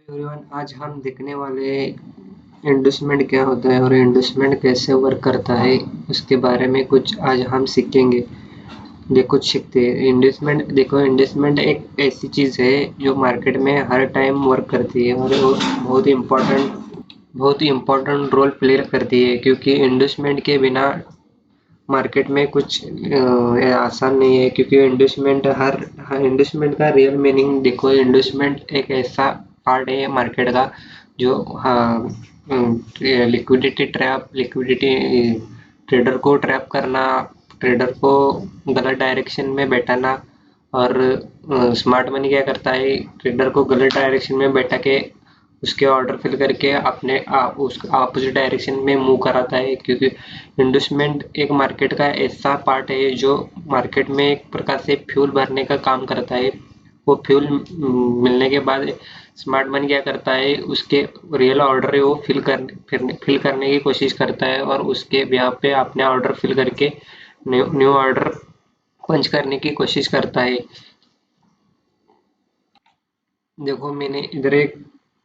Everyone, आज हम देखने वाले इंडोसमेंट क्या होता है और इंडोसमेंट कैसे वर्क करता है उसके बारे में कुछ आज हम सीखेंगे। देखो सीखते हैं इंडोसमेंट। देखो इंडोसमेंट एक ऐसी चीज़ है जो मार्केट में हर टाइम वर्क करती है और वो बहुत ही इम्पोर्टेंट रोल प्ले करती है, क्योंकि इंडोसमेंट के बिना मार्केट में कुछ आसान नहीं है। क्योंकि इंडोसमेंट का रियल मीनिंग देखो, इंडोसमेंट एक ऐसा पार्ट है मार्केट का जो लिक्विडिटी ट्रेडर को ट्रैप करना, ट्रेडर को गलत डायरेक्शन में बैठाना। और स्मार्ट मनी क्या करता है, ट्रेडर को गलत डायरेक्शन में बैठा के उसके ऑर्डर फिल करके उस अपोजिट डायरेक्शन में मूव कराता है। क्योंकि इन्वेस्टमेंट एक मार्केट का ऐसा पार्ट है जो मार्केट में एक प्रकार से फ्यूल भरने का काम करता है। वो फ्यूल मिलने के बाद स्मार्ट मनी क्या करता है, उसके रियल ऑर्डर है वो फिल करने की कोशिश करता है और उसके ब्याह पे अपने ऑर्डर फिल करके न्यू ऑर्डर पंच करने की कोशिश करता है। देखो मैंने इधर एक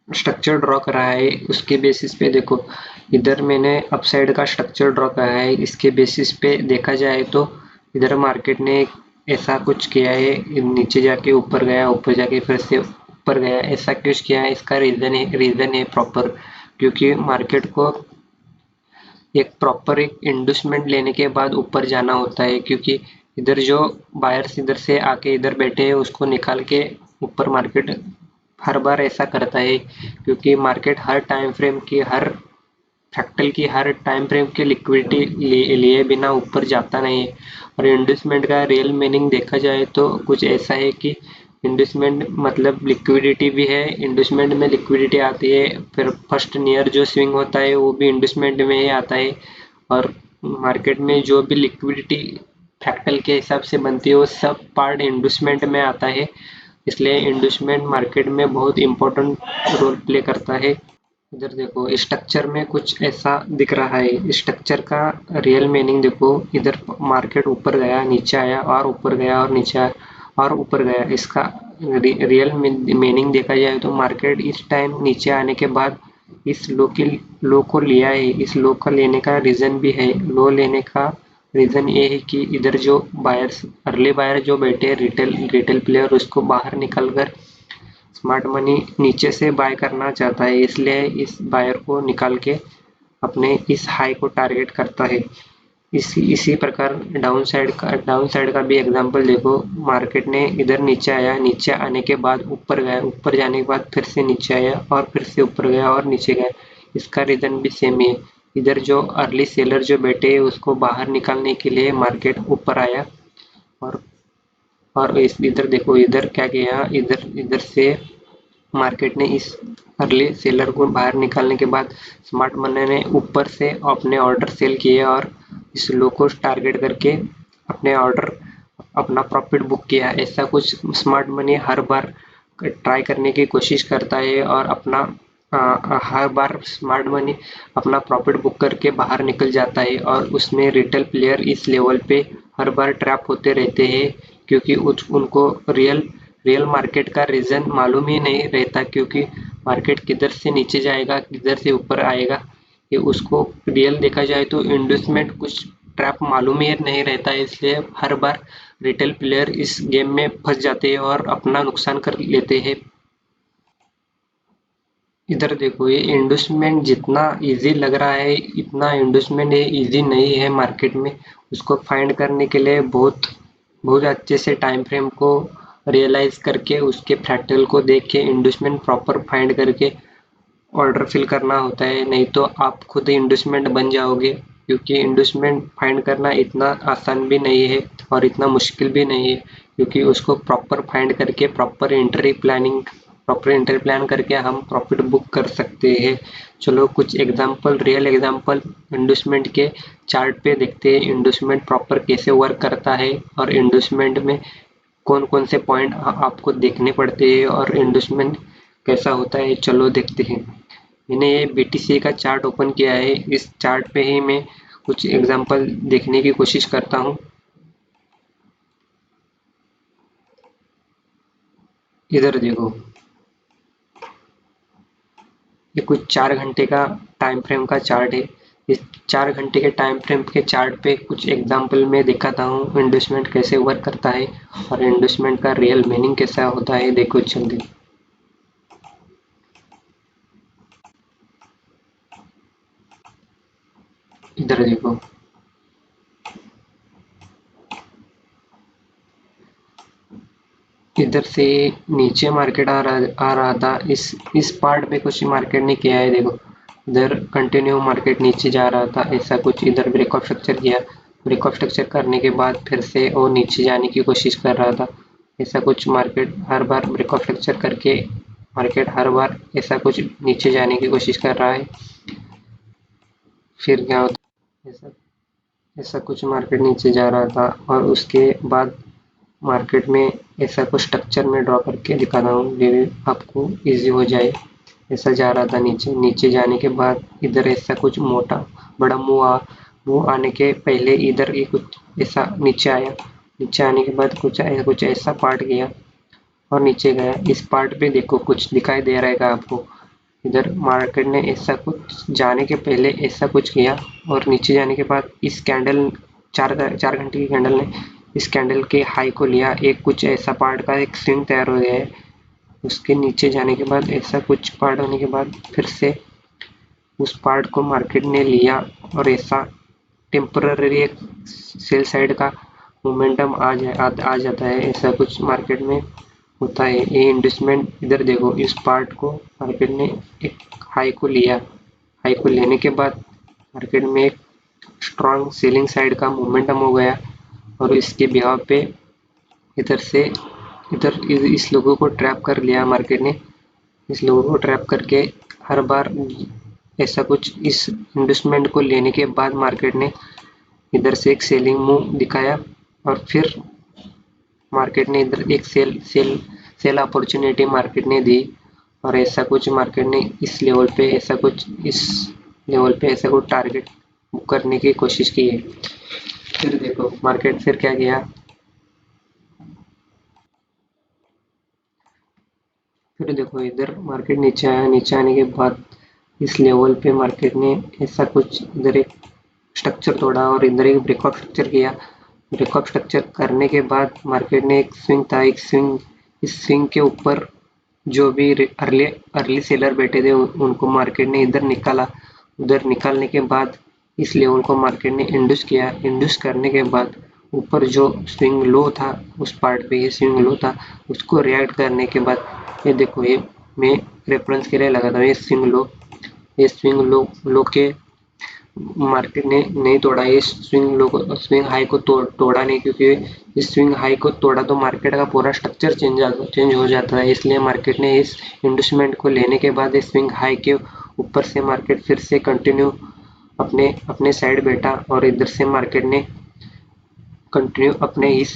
स्ट्रक्चर ड्रॉ करा है, उसके बेसिस पे देखो इधर मैंने अपसाइड का स्ट्रक्चर ड्रॉ करा है। इसके बेसिस पे देखा जाए तो इधर मार्केट ने ऐसा कुछ किया है, नीचे जाके ऊपर गया, ऊपर जाके फिर से ऊपर गया। ऐसा कुछ किया है, इसका रीजन है प्रॉपर। क्योंकि मार्केट को एक इंडस्टमेंट लेने के बाद ऊपर जाना होता है। क्योंकि इधर जो बायर्स इधर से आके इधर बैठे हैं उसको निकाल के ऊपर मार्केट हर बार ऐसा करता है। क्योंकि मार्केट हर फ्रैक्टल की हर टाइम फ्रेम की लिक्विडिटी लिए बिना ऊपर जाता नहीं है। और इंडस्टमेंट का रियल मीनिंग देखा जाए तो कुछ ऐसा है कि इंडस्टमेंट मतलब लिक्विडिटी भी है। इंडस्टमेंट में लिक्विडिटी आती है, फिर फर्स्ट नियर जो स्विंग होता है वो भी इंडस्टमेंट में ही आता है। और मार्केट में जो भी लिक्विडिटी फ्रैक्टल के हिसाब से बनती है वो सब पार्ट इंडस्टमेंट में आता है। इसलिए इन्वेस्टमेंट मार्केट में बहुत इम्पोर्टेंट रोल प्ले करता है। इधर देखो स्ट्रक्चर में कुछ ऐसा दिख रहा है। स्ट्रक्चर का रियल मीनिंग देखो, इधर मार्केट ऊपर गया, नीचे आया, और ऊपर गया और नीचे आया और ऊपर गया। इसका रियल मीनिंग देखा जाए तो मार्केट इस टाइम नीचे आने के बाद इस लो को लिया है। इस लो का लेने का रीजन भी है, लो लेने का रीजन ये है कि इधर जो अर्ली बायर जो बैठे हैं, रिटेल प्लेयर, उसको बाहर निकल कर स्मार्ट मनी नीचे से बाय करना चाहता है। इसलिए इस बायर को निकाल के अपने इस हाई को टारगेट करता है। इसी प्रकार डाउन साइड का भी एग्जांपल देखो। मार्केट ने इधर नीचे आया, नीचे आने के बाद ऊपर गया, ऊपर जाने के बाद फिर से नीचे आया और फिर से ऊपर गया और नीचे गया। इसका रीजन भी सेम है। इधर जो अर्ली सेलर जो बैठे हैं उसको बाहर निकालने के लिए मार्केट ऊपर आया। और इस इधर देखो, इधर क्या किया, इधर इधर से मार्केट ने इस अर्ली सेलर को बाहर निकालने के बाद स्मार्ट मनी ने ऊपर से अपने ऑर्डर सेल किए और इस लो को टारगेट करके अपने ऑर्डर अपना प्रॉफिट बुक किया। ऐसा कुछ स्मार्ट मनी हर बार ट्राई करने की कोशिश करता है और हर बार स्मार्ट मनी अपना प्रॉफिट बुक करके बाहर निकल जाता है। और उसमें रिटेल प्लेयर इस लेवल पे हर बार ट्रैप होते रहते हैं। क्योंकि उनको रियल मार्केट का रीजन मालूम ही नहीं रहता। क्योंकि मार्केट किधर से नीचे जाएगा, किधर से ऊपर आएगा, ये उसको रियल देखा जाए तो इन्वेस्टमेंट कुछ ट्रैप मालूम ही नहीं रहता है। इसलिए हर बार रिटेल प्लेयर इस गेम में फंस जाते हैं और अपना नुकसान कर लेते हैं। इधर देखो, ये इन्वेस्टमेंट जितना इजी लग रहा है इतना इन्वेस्टमेंट ये इजी नहीं है मार्केट में। उसको फाइंड करने के लिए बहुत बहुत अच्छे से टाइम फ्रेम को रियलाइज करके उसके फ्रैक्टल को देख के इन्वेस्टमेंट प्रॉपर फाइंड करके ऑर्डर फिल करना होता है। नहीं तो आप खुद ही इन्वेस्टमेंट बन जाओगे। क्योंकि इन्वेस्टमेंट फाइंड करना इतना आसान भी नहीं है और इतना मुश्किल भी नहीं है। क्योंकि उसको प्रॉपर एंट्री प्लान करके हम प्रॉफिट बुक कर सकते हैं। चलो कुछ रियल एग्जांपल इन्वेस्टमेंट के चार्ट पे देखते हैं, इन्वेस्टमेंट प्रॉपर कैसे वर्क करता है और इन्वेस्टमेंट में कौन कौन से पॉइंट आपको देखने पड़ते हैं और इन्वेस्टमेंट कैसा होता है। चलो देखते हैं। मैंने ये BTC का चार्ट ओपन किया है। इस चार्ट पे ही मैं कुछ एग्जांपल देखने की कोशिश करता हूँ। इधर देखो, ये कुछ 4 घंटे का टाइम फ्रेम का चार्ट है। इस 4 घंटे के टाइम फ्रेम के चार्ट पे कुछ एग्जांपल में दिखाता हूँ इंडस्टमेंट कैसे वर्क करता है और इंडस्टमेंट का रियल मीनिंग कैसा होता है। देखो जल्दी, इधर देखो, इधर से नीचे मार्केट आ रहा था। इस पार्ट में कुछ मार्केट ने किया है। देखो इधर कंटिन्यू मार्केट नीचे जा रहा था, ऐसा कुछ इधर ब्रेक ऑफ स्ट्रक्चर किया। ब्रेक ऑफ स्ट्रक्चर करने के बाद फिर से वो नीचे जाने की कोशिश कर रहा था। ऐसा कुछ मार्केट हर बार ब्रेक ऑफ स्ट्रक्चर करके मार्केट हर बार ऐसा कुछ नीचे जाने की कोशिश कर रहा है। फिर क्या होता है, ऐसा ऐसा कुछ मार्केट नीचे जा रहा था और उसके बाद मार्केट में ऐसा कुछ स्ट्रक्चर में ड्रॉ करके दिखा रहा हूँ ये आपको इजी हो जाए। ऐसा जा रहा था नीचे, नीचे जाने के बाद इधर ऐसा कुछ मोटा बड़ा मुंह आने के पहले इधर ये कुछ ऐसा नीचे आया। नीचे आने के बाद कुछ ऐसा पार्ट गया और नीचे गया। इस पार्ट पे देखो कुछ दिखाई दे रहेगा आपको। इधर मार्केट ने ऐसा कुछ जाने के पहले ऐसा कुछ किया और नीचे जाने के बाद इस कैंडल 4 घंटे की कैंडल ने इस कैंडल के हाई को लिया। एक कुछ ऐसा पार्ट का एक स्विंग तैयार हो गया है। उसके नीचे जाने के बाद ऐसा कुछ पार्ट होने के बाद फिर से उस पार्ट को मार्केट ने लिया और ऐसा टेम्पररी एक सेल साइड का मोमेंटम आ जाता है। ऐसा कुछ मार्केट में होता है। ये इन्वेस्टमेंट इधर देखो, इस पार्ट को मार्केट ने एक हाई को लिया। हाई को लेने के बाद मार्केट में एक स्ट्रॉन्ग सेलिंग साइड का मोमेंटम हो गया और इसके बिहाव पे इधर से इधर इस लोगों को ट्रैप कर लिया मार्केट ने। इस लोगों को ट्रैप करके हर बार ऐसा कुछ इस इन्वेस्टमेंट को लेने के बाद मार्केट ने इधर से एक सेलिंग मूव दिखाया और फिर मार्केट ने इधर एक सेल अपॉर्चुनिटी मार्केट ने दी और ऐसा कुछ मार्केट ने इस लेवल पे ऐसा कुछ टारगेट बुक करने की कोशिश की है। फिर देखो मार्केट फिर क्या किया, फिर देखो इधर मार्केट नीचे आया। नीचे आने के बाद इस लेवल पे मार्केट ने ऐसा कुछ इधर एक स्ट्रक्चर तोड़ा और इधर एक ब्रेकआउट स्ट्रक्चर किया। ब्रेकआउट स्ट्रक्चर करने के बाद मार्केट ने एक स्विंग था, इस स्विंग के ऊपर जो भी अर्ली सेलर बैठे थे उनको मार्केट ने इधर निकाला। उधर निकालने के बाद इस लेवल को मार्केट ने इंड्यूस किया। इंड्यूस करने के बाद ऊपर जो स्विंग लो था उस पार्ट पे ये स्विंग लो था, उसको रिएक्ट करने के बाद ये देखो, ये मैं रेफरेंस के लिए लगाता हूँ। ये स्विंग लो के मार्केट ने नहीं तोड़ा। ये स्विंग हाई को तोड़ा नहीं, क्योंकि इस स्विंग हाई को तोड़ा तो मार्केट का पूरा स्ट्रक्चर चेंज हो जाता है। इसलिए मार्केट ने इस इन्वेस्टमेंट को लेने के बाद इस स्विंग हाई के ऊपर से मार्केट फिर से कंटिन्यू अपने अपने साइड बैठा और इधर से मार्केट ने कंटिन्यू अपने इस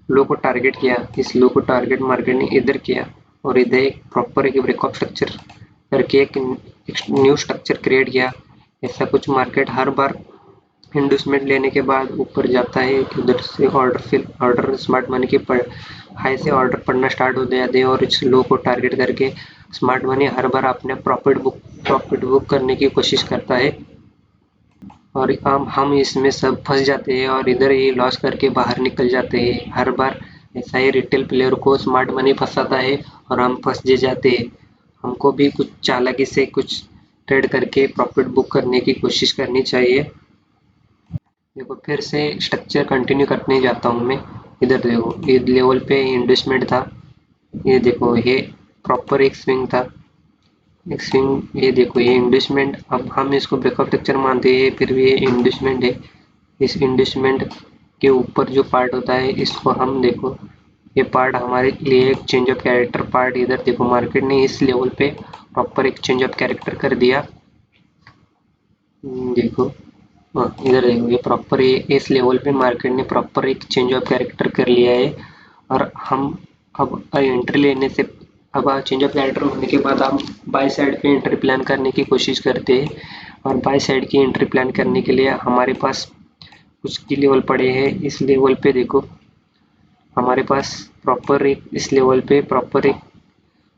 लो को टारगेट किया। इस लो को टारगेट मार्केट ने इधर किया और इधर एक प्रॉपर एक ब्रेकआउट स्ट्रक्चर करके एक न्यू स्ट्रक्चर क्रिएट किया। ऐसा कुछ मार्केट हर बार इन्वेस्टमेंट लेने के बाद ऊपर जाता है। उधर से ऑर्डर स्मार्ट मनी के हाई से ऑर्डर पड़ना स्टार्ट हो जाते हैं और इस लो को टारगेट करके स्मार्ट मनी हर बार अपने प्रॉफिट बुक करने की कोशिश करता है और हम इसमें सब फंस जाते हैं और इधर ही लॉस करके बाहर निकल जाते हैं। हर बार ऐसा ही रिटेल प्लेयर को स्मार्ट मनी फंसाता है और हम फंस जाते हैं। हमको भी कुछ चालाकी से कुछ ट्रेड करके प्रॉफिट बुक करने की कोशिश करनी चाहिए। देखो फिर से स्ट्रक्चर कंटिन्यू करने जाता हूँ मैं। इधर देखो, ये लेवल पे इन्वेस्टमेंट था। ये देखो, ये प्रॉपर एक स्विंग था, एक स्विंग। ये देखो, ये इन्वेस्टमेंट, अब हम इसको ब्रेकआउट स्ट्रक्चर मानते हैं, फिर भी ये इन्वेस्टमेंट है। इस इन्वेस्टमेंट के ऊपर जो पार्ट होता है इसको हम देखो, ये पार्ट हमारे लिए एक चेंज ऑफ कैरेक्टर पार्ट। इधर देखो मार्केट ने इस लेवल पे प्रॉपर एक चेंज ऑफ कैरेक्टर कर दिया। देखो, हाँ इधर देखो, ये प्रॉपर इस लेवल पे मार्केट ने प्रॉपर एक चेंज ऑफ कैरेक्टर कर लिया है और हम अब एंट्री लेने से अब चेंज ऑफ कैरेक्टर होने के बाद हम बाय साइड पे एंट्री प्लान करने की कोशिश करते हैं। और बाय साइड की एंट्री प्लान करने के लिए हमारे पास कुछ की लेवल पड़े हैं। इस लेवल पे देखो, हमारे पास प्रॉपर एक इस लेवल पे प्रॉपर एक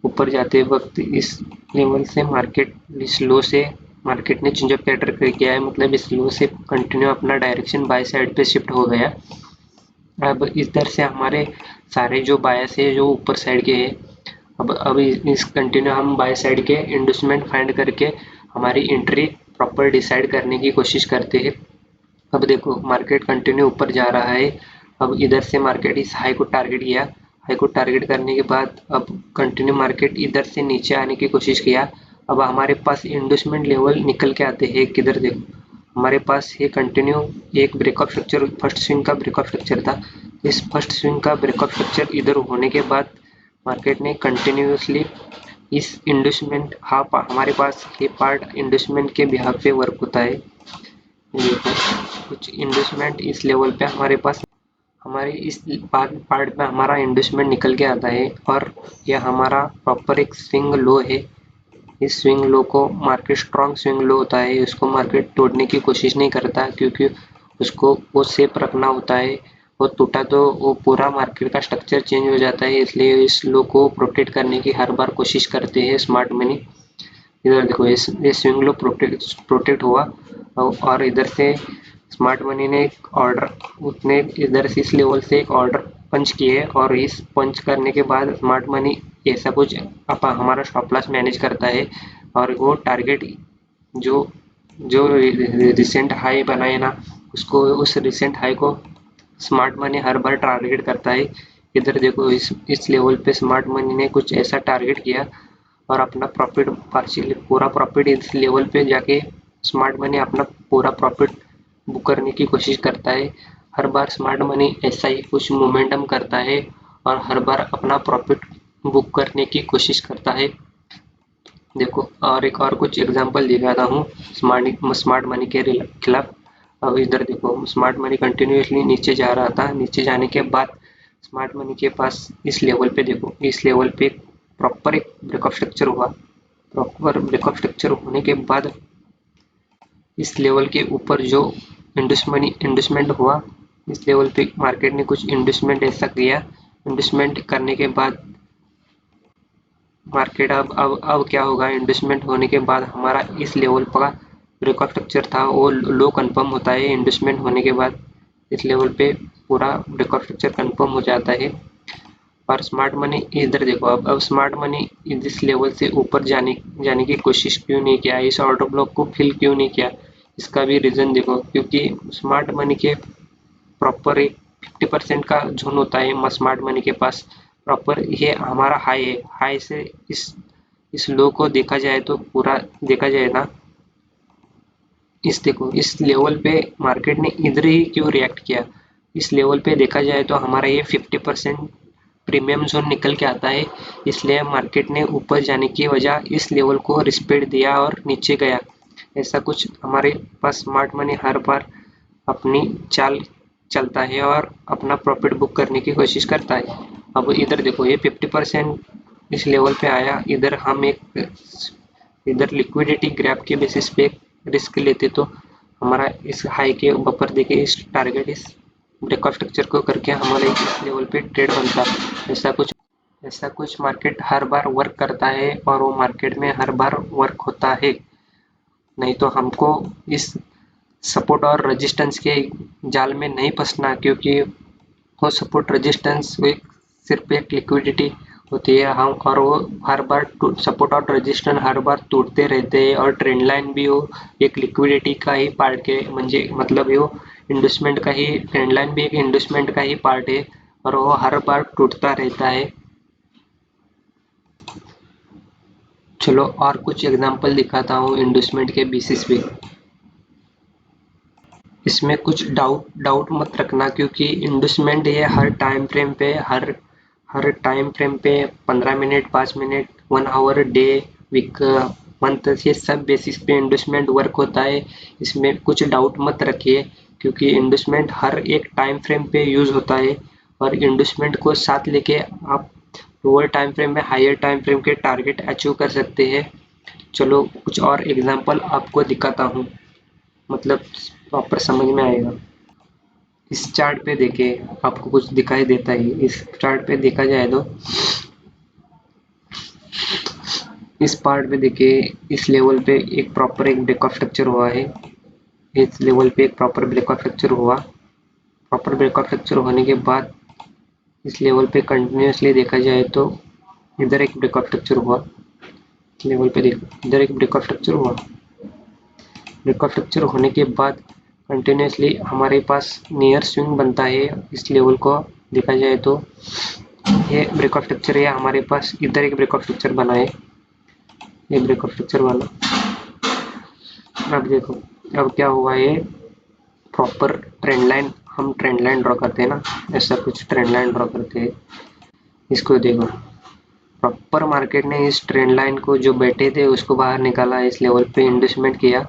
ऊपर जाते वक्त इस लेवल से मार्केट इस लो से मार्केट ने चेंज ऑफ कैरेक्टर किया है, मतलब इस लो से कंटिन्यू अपना डायरेक्शन बाय साइड पे शिफ्ट हो गया। अब इधर से हमारे सारे जो बायस है जो ऊपर साइड के है, अब इस कंटिन्यू हम बाय साइड के इंडस्टमेंट फाइंड करके हमारी एंट्री प्रॉपर डिसाइड करने की कोशिश करते हैं। अब देखो मार्केट कंटिन्यू ऊपर जा रहा है। अब इधर से मार्केट इस हाई को टारगेट किया, हाई को टारगेट करने के बाद अब कंटिन्यू मार्केट इधर से नीचे आने की कोशिश किया। अब हमारे पास इंडस्टमेंट लेवल निकल के आते हैं किधर, देखो हमारे पास ये कंटिन्यू एक ब्रेकअप स्ट्रक्चर, फर्स्ट स्विंग का ब्रेकअप स्ट्रक्चर था। इस फर्स्ट स्विंग का ब्रेकअप स्ट्रक्चर इधर होने के बाद मार्केट ने कंटिन्यूसली इस इंडस्टमेंट हमारे पास ये पार्ट इंडस्टमेंट के बिहाफ पे वर्क होता है। देखो कुछ इंडस्टमेंट इस लेवल पे हमारे पास हमारे इस पार्ट में हमारा इंडस्टमेंट निकल के आता है और यह हमारा प्रॉपर एक स्विंग लो है। इस स्विंग लो को मार्केट स्ट्रॉन्ग स्विंग लो होता है, इसको मार्केट तोड़ने की कोशिश नहीं करता क्योंकि उसको वो सेफ रखना होता है। वो टूटा तो वो पूरा मार्केट का स्ट्रक्चर चेंज हो जाता है, इसलिए इस लो को प्रोटेक्ट करने की हर बार कोशिश करते हैं स्मार्ट मनी। इधर देखो ये स्विंग लो प्रोटेक्ट हुआ और इधर से स्मार्ट मनी ने एक ऑर्डर उसने इधर से इस लेवल से एक ऑर्डर पंच किए और इस पंच करने के बाद स्मार्ट मनी ऐसा कुछ हमारा स्टॉप लॉस मैनेज करता है और वो टारगेट जो जो रिसेंट हाई बनाए ना उसको उस रिसेंट हाई को स्मार्ट मनी हर बार टारगेट करता है। इधर देखो इस लेवल पे स्मार्ट मनी ने कुछ ऐसा टारगेट किया और अपना प्रॉफिट पार्शियली पूरा प्रॉफिट इस लेवल पे जाके स्मार्ट मनी अपना पूरा प्रॉफिट बुक करने की कोशिश करता है। हर बार स्मार्ट मनी ऐसा ही कुछ मोमेंटम करता है और हर बार अपना प्रॉफिट बुक करने की कोशिश करता है। देखो और एक और कुछ एग्जांपल दिखाता हूँ स्मार्ट मनी के खिलाफ। अब इधर देखो स्मार्ट मनी कंटिन्यूसली नीचे जा रहा था, नीचे जाने के बाद स्मार्ट मनी के पास इस लेवल पे देखो इस लेवल पे प्रॉपर एक ब्रेकअप स्ट्रक्चर हुआ। प्रॉपर ब्रेकअप स्ट्रक्चर होने के बाद इस लेवल के ऊपर जो इंडस्टमेंट हुआ, इस लेवल पे मार्केट ने कुछ इंडस्टमेंट ऐसा किया। इंडस्टमेंट करने के बाद मार्केट अब क्या होगा, इन्वेस्टमेंट होने के बाद हमारा इस लेवल का ब्रेकआउट स्ट्रक्चर था वो लो कंफर्म होता है। इन्वेस्टमेंट होने के बाद इस लेवल पे पूरा ब्रेकआउट स्ट्रक्चर कंफर्म हो जाता है और स्मार्ट मनी इधर देखो अब स्मार्ट मनी इस लेवल से ऊपर जाने की कोशिश क्यों नहीं किया, इस ऑर्डर ब्लॉक को फिल क्यों नहीं किया, इसका भी रीजन देखो क्योंकि स्मार्ट मनी के प्रॉपर एक 50% का जोन होता है स्मार्ट मनी के पास। प्रॉपर ये हमारा हाई है, हाई से इस लो को देखा जाए तो पूरा देखा जाए ना, इस देखो इस लेवल पे मार्केट ने इधर ही क्यों रिएक्ट किया। इस लेवल पे देखा जाए तो हमारा ये 50% प्रीमियम जोन निकल के आता है, इसलिए मार्केट ने ऊपर जाने की वजह इस लेवल को रिस्पेक्ट दिया और नीचे गया। ऐसा कुछ हमारे पास स्मार्ट मनी हर बार अपनी चाल चलता है और अपना प्रॉफिट बुक करने की कोशिश करता है। अब इधर देखो ये 50% इस लेवल पे आया, इधर हम एक इधर लिक्विडिटी ग्रैब के बेसिस पे रिस्क लेते तो हमारा इस हाई के बफर देके इस टारगेट इस ब्रेकआउट स्ट्रक्चर को करके हमारा इस लेवल पे ट्रेड बनता। ऐसा कुछ मार्केट हर बार वर्क करता है और वो मार्केट में हर बार वर्क होता है। नहीं तो हमको इस सपोर्ट और रेजिस्टेंस के जाल में नहीं फंसना, क्योंकि वो सपोर्ट रेजिस्टेंस सिर्फ एक लिक्विडिटी होती है हम और वो हर बार सपोर्ट और रेजिस्टेंस हर बार टूटते रहते हैं और ट्रेंड लाइन भी वो एक लिक्विडिटी का ही पार्ट के म्हणजे मतलब वो इन्वेस्टमेंट का ही ट्रेंड लाइन भी एक इन्वेस्टमेंट का ही पार्ट है और वो हर बार टूटता रहता है। चलो और कुछ एग्जांपल दिखाता हूँ इन्वेस्टमेंट के बेसिस पे। इसमें कुछ डाउट मत रखना क्योंकि इन्वेस्टमेंट ये हर टाइम फ्रेम पे हर टाइम फ्रेम पे 15 minute 5 minute 1 hour day week month ये सब बेसिस पे इन्वेस्टमेंट वर्क होता है। इसमें कुछ डाउट मत रखिए क्योंकि इन्वेस्टमेंट हर एक टाइम फ्रेम पे यूज होता है और इन्वेस्टमेंट को साथ लेके आप लोअर टाइम फ्रेम में हायर टाइम फ्रेम के टारगेट अचीव कर सकते हैं। चलो कुछ और एग्जांपल आपको दिखाता हूँ, मतलब प्रॉपर समझ में आएगा। इस चार्ट पे देखिए आपको कुछ दिखाई देता है, इस चार्ट पे देखा जाए तो इस पार्ट पे देखिए, इस लेवल पे एक प्रॉपर एक ब्रेकऑफ स्ट्रक्चर हुआ है। इस लेवल पे एक प्रॉपर ब्रेकऑफ स्ट्रक्चर हुआ। प्रॉपर ब्रेकऑफ स्ट्रक्चर होने के बाद इस लेवल पे कंटिन्यूसली देखा जाए तो इधर एक ब्रेकऑफ स्ट्रक्चर हुआ। इस लेवल पे देखो, इधर एक ब्रेकऑफ स्ट्रक्चर हुआ। ब्रेकऑफ स्ट्रक्चर होने के बाद कंटिन्यूसली हमारे पास नियर स्विंग बनता है। इस लेवल को देखा जाए तो ये ब्रेकऑफ स्ट्रक्चर है हमारे पास। इधर एक ब्रेकऑफ स्ट्रक्चर बना है, ये ब्रेकऑफ स्ट्रक्चर वाला। अब देखो, अब क्या हुआ, ये प्रॉपर ट्रेंड लाइन, हम ट्रेंड लाइन ड्रॉ करते हैं ना, ऐसा कुछ ट्रेंड लाइन ड्रॉ करते हैं। इसको देखो, प्रॉपर मार्केट ने इस ट्रेंड लाइन को जो बैठे थे उसको बाहर निकाला, इस लेवल पे इंडस्टमेंट किया।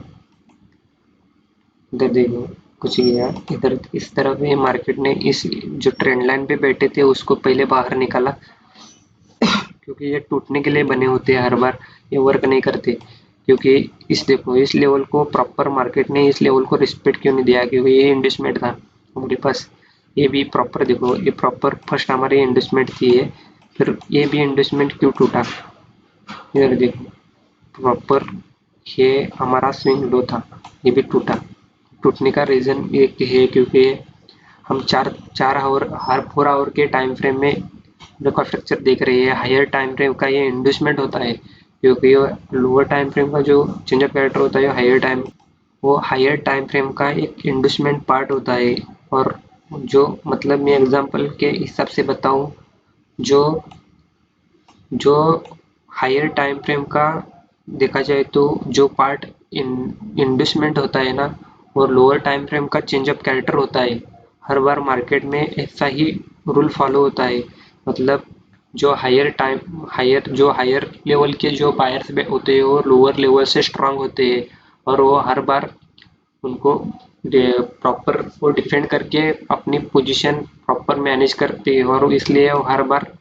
इधर देखो, कुछ किया इधर, इस तरफ ये मार्केट ने इस जो ट्रेंड लाइन पे बैठे थे उसको पहले बाहर निकाला, क्योंकि ये टूटने के लिए बने होते हैं, हर बार ये वर्क नहीं करते। क्योंकि इस देखो, इस लेवल को प्रॉपर मार्केट ने इस लेवल को रिस्पेक्ट क्यों नहीं दिया, क्योंकि ये इंडस्टमेंट था हमारे पास। ये भी प्रॉपर देखो, ये प्रॉपर फर्स्ट हमारी इंडस्टमेंट थी ये, फिर ये भी इंडस्टमेंट क्यों टूटा, इधर देखो प्रॉपर ये हमारा स्विंग लो था, ये भी टूटा। टूटने का रीजन एक है क्योंकि हम चार चार आवर, हर 4 आवर के टाइम फ्रेम में ब्रेकऑफ स्ट्रक्चर देख रहे हैं। हायर टाइम फ्रेम का ये इंडस्टमेंट होता है, क्योंकि लोअर टाइम फ्रेम का जो चेंज ऑफ कैरेक्टर होता है वो हायर टाइम फ्रेम का एक इंडस्टमेंट पार्ट होता है। और जो मतलब मैं एग्जांपल के हिसाब से बताऊं, जो जो हायर टाइम फ्रेम का देखा जाए तो जो पार्ट इन्वेस्टमेंट होता है ना, और लोअर टाइम फ्रेम का चेंज ऑफ कैरेक्टर होता है। हर बार मार्केट में ऐसा ही रूल फॉलो होता है। मतलब जो हायर लेवल के जो बायर्स होते हैं वो लोअर लेवल से स्ट्रांग होते हैं, और वो हर बार उनको प्रॉपर वो डिफेंड करके अपनी पोजीशन प्रॉपर मैनेज करते हैं, और इसलिए वो हर बार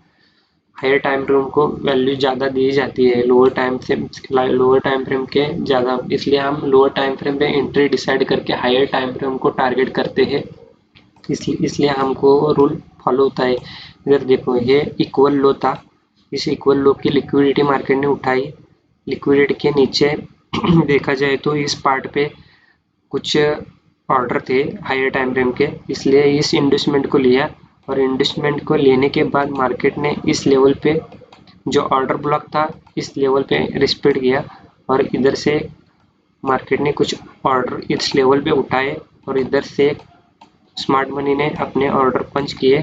हायर टाइम फ्रेम को वैल्यू ज़्यादा दी जाती है लोअर टाइम फ्रेम के ज़्यादा। इसलिए हम लोअर टाइम फ्रेम पे एंट्री डिसाइड करके हायर टाइम फ्रेम को टारगेट करते हैं। इसलिए हमको रूल फॉलो होता है। इधर देखो, ये इक्वल लो था, इस इक्वल लो की लिक्विडिटी मार्केट ने उठाई। लिक्विडिटी के नीचे देखा जाए तो इस पार्ट पे कुछ ऑर्डर थे हायर टाइम फ्रेम के, इसलिए इस इन्वेस्टमेंट को लिया। और इन्वेस्टमेंट को लेने के बाद मार्केट ने इस लेवल पे जो ऑर्डर ब्लॉक था इस लेवल पे रिस्पेक्ट किया, और इधर से मार्केट ने कुछ ऑर्डर इस लेवल पे उठाए, और इधर से स्मार्ट मनी ने अपने ऑर्डर पंच किए,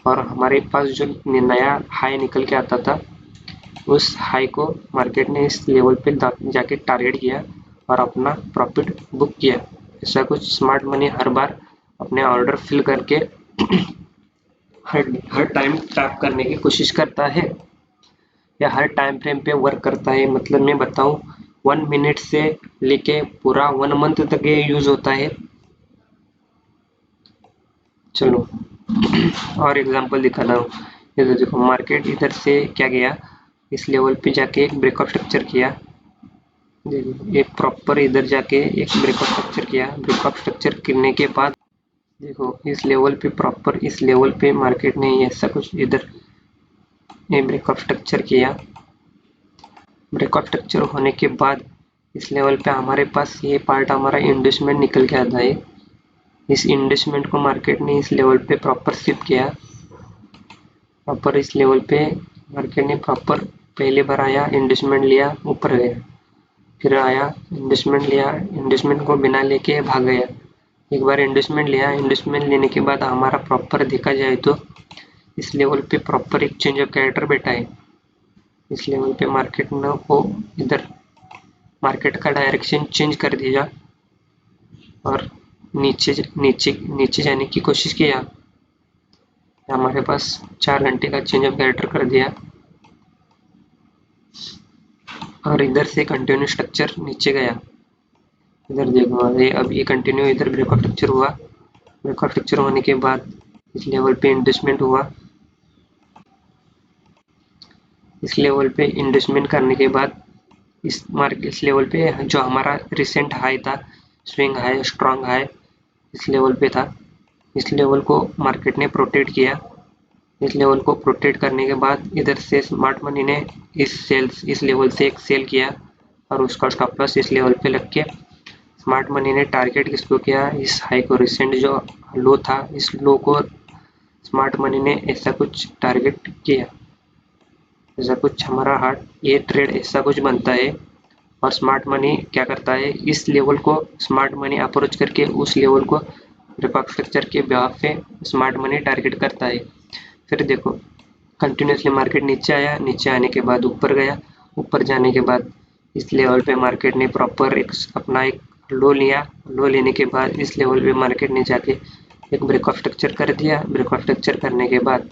और हमारे पास जो नया हाई निकल के आता था उस हाई को मार्केट ने इस लेवल पे जाके टारगेट किया और अपना प्रॉफिट बुक किया। ऐसा कुछ स्मार्ट मनी हर बार अपने ऑर्डर फिल करके हर टाइम टैप करने की कोशिश करता है, या हर टाइम फ्रेम पे वर्क करता है। मतलब मैं बताऊं, 1 मिनट से लेके पूरा 1 मंथ तक ये यूज होता है। चलो और एग्जांपल दिखाता हूँ। इधर देखो, मार्केट इधर से क्या गया, इस लेवल पे जाके एक ब्रेकआउट स्ट्रक्चर किया। देखो, एक प्रॉपर इधर जाके एक ब्रेकआउट स्ट्रक्चर किया। ब्रेकआउट स्ट्रक्चर करने के बाद देखो, इस लेवल पे प्रॉपर इस लेवल पे मार्केट ने ऐसा कुछ इधर ये ब्रेकआउट स्ट्रक्चर किया। ब्रेकआउट स्ट्रक्चर होने के बाद इस लेवल पे हमारे पास ये पार्ट हमारा इन्वेस्टमेंट निकल के आता है। इस इन्वेस्टमेंट को मार्केट ने इस लेवल पे प्रॉपर शिफ्ट किया। प्रॉपर इस लेवल पे मार्केट ने प्रॉपर पहले बार आया, इन्वेस्टमेंट लिया, ऊपर गया, फिर आया, इन्वेस्टमेंट लिया, इन्वेस्टमेंट को बिना लेके भाग गया। एक बार इन्वेस्टमेंट लिया, इन्वेस्टमेंट लेने के बाद हमारा प्रॉपर देखा जाए तो इस लेवल पे प्रॉपर एक चेंज ऑफ कैरेक्टर बैठा है। इस लेवल पे मार्केट ने को इधर मार्केट का डायरेक्शन चेंज कर दिया और नीचे नीचे नीचे जाने की कोशिश किया। हमारे पास 4 घंटे का चेंज ऑफ कैरेक्टर कर दिया, और इधर से कंटिन्यू स्ट्रक्चर नीचे गया। इधर देखो, अब ये कंटिन्यू इधर ब्रेकआउट स्ट्रक्चर हुआ। ब्रेकआउट स्ट्रक्चर होने के बाद इस लेवल पे इन्वेस्टमेंट हुआ। इस लेवल पे इन्वेस्टमेंट करने के बाद इस लेवल पे जो हमारा रिसेंट हाई था, स्विंग हाई, स्ट्रॉन्ग हाई, इस लेवल पे था। इस लेवल को मार्केट ने प्रोटेक्ट किया। इस लेवल को प्रोटेक्ट करने के बाद इधर से स्मार्ट मनी ने इस लेवल से एक सेल किया और उसका स्टॉप लॉस इस लेवल पे लग के स्मार्ट मनी ने टारगेट किसको किया, इस हाई को, रिसेंट जो लो था इस लो को स्मार्ट मनी ने ऐसा कुछ टारगेट किया, ऐसा कुछ हमारा हार्ट ये ट्रेड ऐसा कुछ बनता है। और स्मार्ट मनी क्या करता है, इस लेवल को स्मार्ट मनी अप्रोच करके उस लेवल को ब्रेकआउट स्ट्रक्चर के बिहाफ पे स्मार्ट मनी टारगेट करता है। फिर देखो कंटिन्यूसली मार्केट नीचे आया, नीचे आने के बाद ऊपर गया, ऊपर जाने के बाद इस लेवल पे मार्केट ने प्रॉपर अपना एक लो लिया, लो लेने के बाद इस लेवल पे मार्केट ने जाके एक ब्रेकआउट स्ट्रक्चर कर दिया। ब्रेकआउट स्ट्रक्चर करने के बाद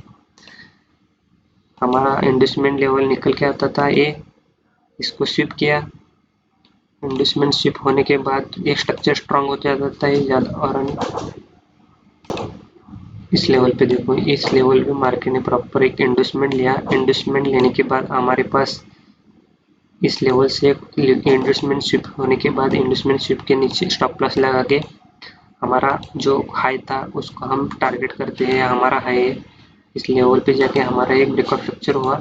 हमारा इंडस्टमेंट लेवल निकल के आता था ए, इसको स्विप किया, इंडस्टमेंट स्विप होने के बाद ये स्ट्रक्चर स्ट्रांग हो जाता है ज़्यादा। और इस लेवल पे देखो, इस लेवल पे मार्केट ने प्रॉपर एक इंडस्टमेंट लिया, इंडस्टमेंट लेने के बाद हमारे पास इस लेवल से इंडस्टमेंट स्विप होने के बाद इंडस्टमेंट स्विप के नीचे स्टॉप लॉस लगा के हमारा जो हाई था उसको हम टारगेट करते हैं, हमारा हाई है। इस लेवल पे जाके हमारा एक ब्रेकआउट स्ट्रक्चर हुआ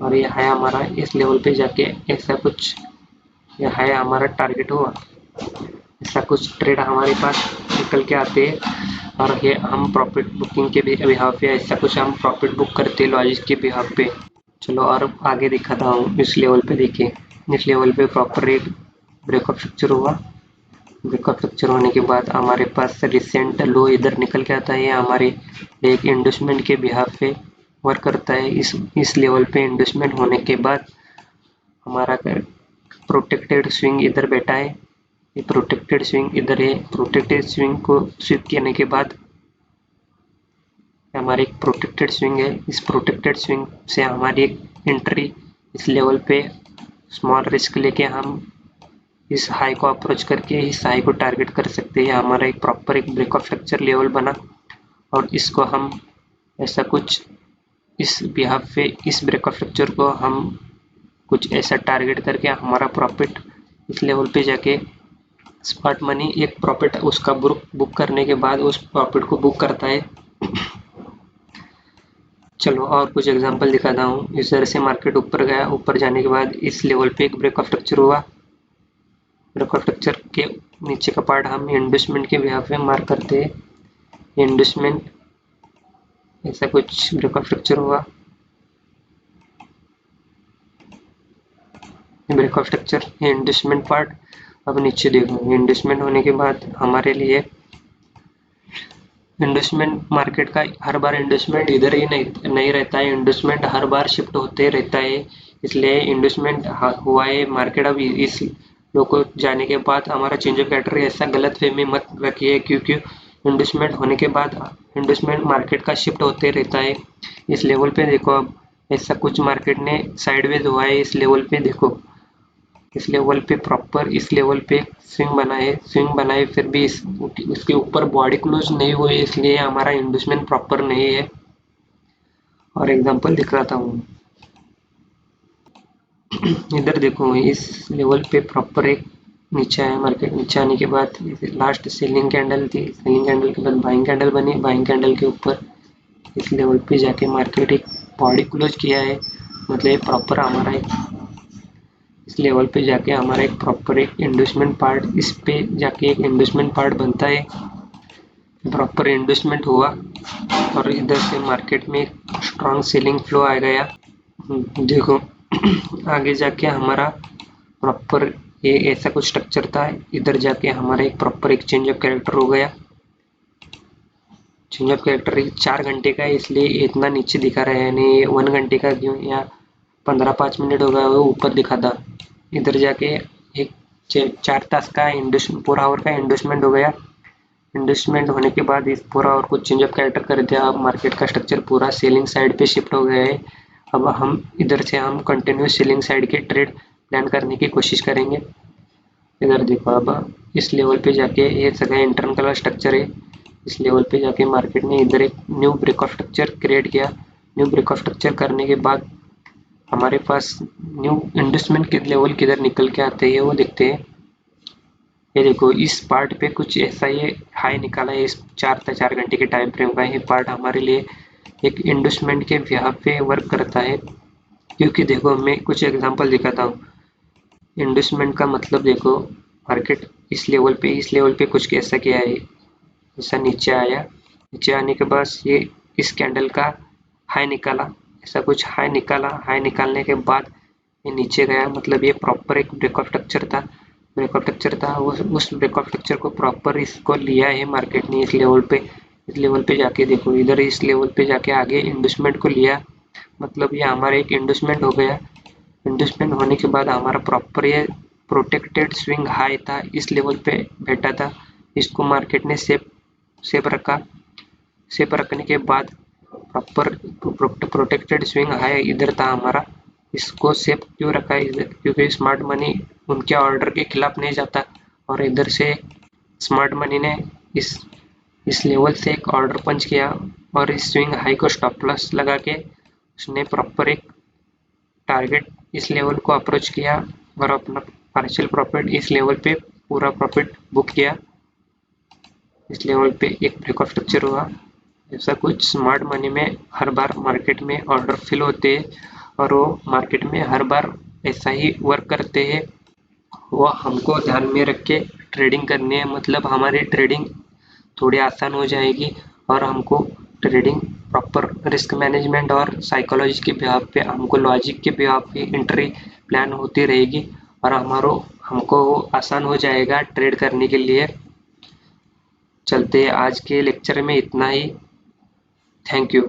और ये हाई हमारा इस लेवल पे जाके ऐसा कुछ, ये हाई हमारा टारगेट हुआ, ऐसा कुछ ट्रेड हमारे पास निकल के आते हैं। और ये हम प्रॉफिट बुकिंग के बिहाफ पे ऐसा कुछ हम प्रॉफिट बुक करते हैं लॉजिक के बिहाफ पे। चलो और आगे दिखाता हूँ। इस लेवल पे देखिए, इस लेवल पे प्रॉपर एक ब्रेकआउट स्ट्रक्चर हुआ, ब्रेकआउट स्ट्रक्चर होने के बाद हमारे पास रिसेंट लो इधर निकल के आता है, हमारे एक इंडस्टमेंट के बिहाफ पे वर्क करता है। इस लेवल पे इंडस्टमेंट होने के बाद हमारा प्रोटेक्टेड स्विंग इधर बैठा है, ये प्रोटेक्टेड स्विंग इधर है। प्रोटेक्टेड स्विंग को स्विप करने के बाद हमारी एक प्रोटेक्टेड स्विंग है, इस प्रोटेक्टेड स्विंग से हमारी एक एंट्री इस लेवल पे स्मॉल रिस्क लेके हम इस हाई को अप्रोच करके इस हाई को टारगेट कर सकते हैं। हमारा एक प्रॉपर एक ब्रेकआउट स्ट्रक्चर लेवल बना और इसको हम ऐसा कुछ इस बिहाफ पे इस ब्रेकआउट स्ट्रक्चर को हम कुछ ऐसा टारगेट करके हमारा प्रॉफिट इस लेवल पे जाके स्मार्ट मनी एक प्रॉफिट उसका बुक करने के बाद उस प्रॉफिट को बुक करता है। चलो और कुछ एग्जांपल दिखाता हूँ। इस तरह से मार्केट ऊपर गया, ऊपर जाने के बाद इस लेवल पे एक ब्रेकआउट स्ट्रक्चर हुआ, ब्रेकआउट स्ट्रक्चर के नीचे का पार्ट हम इन्वेस्टमेंट के बिहाफ पे मार्क करते हैं, इन्वेस्टमेंट ऐसा कुछ ब्रेकआउट स्ट्रक्चर हुआ, ब्रेकआउट स्ट्रक्चर इन्वेस्टमेंट पार्ट। अब नीचे देखो, इन्वेस्टमेंट होने के बाद हमारे लिए इन्वेस्टमेंट मार्केट का हर बार इन्वेस्टमेंट इधर ही नहीं रहता है, इन्वेस्टमेंट हर बार शिफ्ट होते रहता है। इसलिए इन्वेस्टमेंट हुआ है मार्केट। अब इस लो को जाने के बाद हमारा चेंज ऑफ कैरेक्टर ऐसा गलत फहमी मत रखिए, क्योंकि इन्वेस्टमेंट होने के बाद इन्वेस्टमेंट मार्केट का शिफ्ट होते रहता है। इस लेवल पे देखो, अब ऐसा कुछ मार्केट ने साइडवेज हुआ है, इस लेवल पे देखो, इस लेवल पे प्रॉपर इस लेवल पे स्विंग बनाए फिर भी इसके ऊपर बॉडी क्लोज नहीं हुई, इसलिए हमारा इन्वेस्टमेंट प्रॉपर नहीं है। और एग्जांपल दिखाता हूँ। इधर देखो, इस लेवल पे प्रॉपर एक नीचे आया मार्केट, नीचे आने के बाद लास्ट सेलिंग कैंडल थी, सेलिंग कैंडल के बाद बाइंग कैंडल बनी, बाइंग कैंडल के ऊपर इस लेवल पे जाके मार्केट एक बॉडी क्लोज किया है, मतलब प्रॉपर हमारा इस लेवल पे जाके हमारा एक प्रॉपर एक इन्वेस्टमेंट पार्ट इस पे जाके एक इन्वेस्टमेंट पार्ट बनता है, प्रॉपर इन्वेस्टमेंट हुआ और इधर से मार्केट में स्ट्रॉन्ग सेलिंग फ्लो आ गया। देखो आगे जाके हमारा प्रॉपर ये ऐसा कुछ स्ट्रक्चर था, इधर जाके हमारा एक प्रॉपर एक चेंज ऑफ कैरेक्टर हो गया। चेंज ऑफ कैरेक्टर 4 घंटे का है, इसलिए इतना नीचे दिखा रहा है, यानी 1 घंटे का क्यों या 15-5 मिनट हो गया वो ऊपर दिखा था। इधर जाके एक 4 तास का इन्वेस्टमेंट, पूरा आवर का इन्वेस्टमेंट हो गया। इन्वेस्टमेंट होने के बाद इस पूरा और कुछ चेंज ऑफ कैरेक्टर कर दिया। अब मार्केट का स्ट्रक्चर पूरा सेलिंग साइड पे शिफ्ट हो गया है। अब हम इधर से हम कंटिन्यूस सेलिंग साइड के ट्रेड प्लान करने की कोशिश करेंगे। इधर देखो, अब इस लेवल पे जाके ये सगळं इंटरनल स्ट्रक्चर है, इस लेवल पे जाके मार्केट ने इधर एक न्यू ब्रेकआउट स्ट्रक्चर क्रिएट किया। न्यू ब्रेकआउट स्ट्रक्चर करने के बाद हमारे पास न्यू इन्वेस्टमेंट के लेवल किधर निकल के आते हैं वो देखते हैं। ये देखो, इस पार्ट पे कुछ ऐसा ये हाई निकाला है, इस 4 घंटे के टाइम फ्रेम का ये पार्ट हमारे लिए एक इंडस्टमेंट के बिहाफ पे वर्क करता है। क्योंकि देखो मैं कुछ एग्जांपल दिखाता हूँ। इंडस्टमेंट का मतलब देखो, मार्केट इस लेवल पे कुछ ऐसा किया है, ऐसा नीचे आया, नीचे आने के बाद ये इस कैंडल का हाई निकाला, ऐसा कुछ हाई निकाला, हाई निकालने के बाद ये नीचे गया, मतलब ये प्रॉपर एक ब्रेकआउट स्ट्रक्चर था, उस ब्रेकआउट स्ट्रक्चर को प्रॉपर इसको लिया है मार्केट ने इस लेवल पे जाके देखो, इधर इस लेवल पे जाके आगे इंडस्टमेंट को लिया, मतलब ये हमारा एक इंडस्टमेंट हो गया। इंडस्टमेंट होने के बाद हमारा प्रॉपर ये प्रोटेक्टेड स्विंग हाई था, इस लेवल पे बैठा था, इसको मार्केट ने सेफ रखा। सेफ रखने के बाद प्रॉपर प्रोटेक्टेड स्विंग हाई इधर था हमारा, इसको सेफ क्यों रखा है इधर, क्योंकि स्मार्ट मनी उनके ऑर्डर के खिलाफ नहीं जाता, और इधर से स्मार्ट मनी ने इस लेवल से एक ऑर्डर पंच किया और इस स्विंग हाई को स्टॉप लॉस लगा के उसने प्रॉपर एक टारगेट इस लेवल को अप्रोच किया और अपना पार्शियल प्रॉफिट इस लेवल पे पूरा प्रॉफिट बुक किया। इस लेवल पे एक ब्रेकआउट स्ट्रक्चर हुआ। ऐसा कुछ स्मार्ट मनी में हर बार मार्केट में ऑर्डर फिल होते हैं और वो मार्केट में हर बार ऐसा ही वर्क करते हैं। वो हमको ध्यान में रख के ट्रेडिंग करनी है, मतलब हमारी ट्रेडिंग थोड़ी आसान हो जाएगी और हमको ट्रेडिंग प्रॉपर रिस्क मैनेजमेंट और साइकोलॉजी के बिहाफ पे, हमको लॉजिक के बिहाफ पे एंट्री प्लान होती रहेगी और हमको वो आसान हो जाएगा ट्रेड करने के लिए। चलते आज के लेक्चर में इतना ही। Thank you.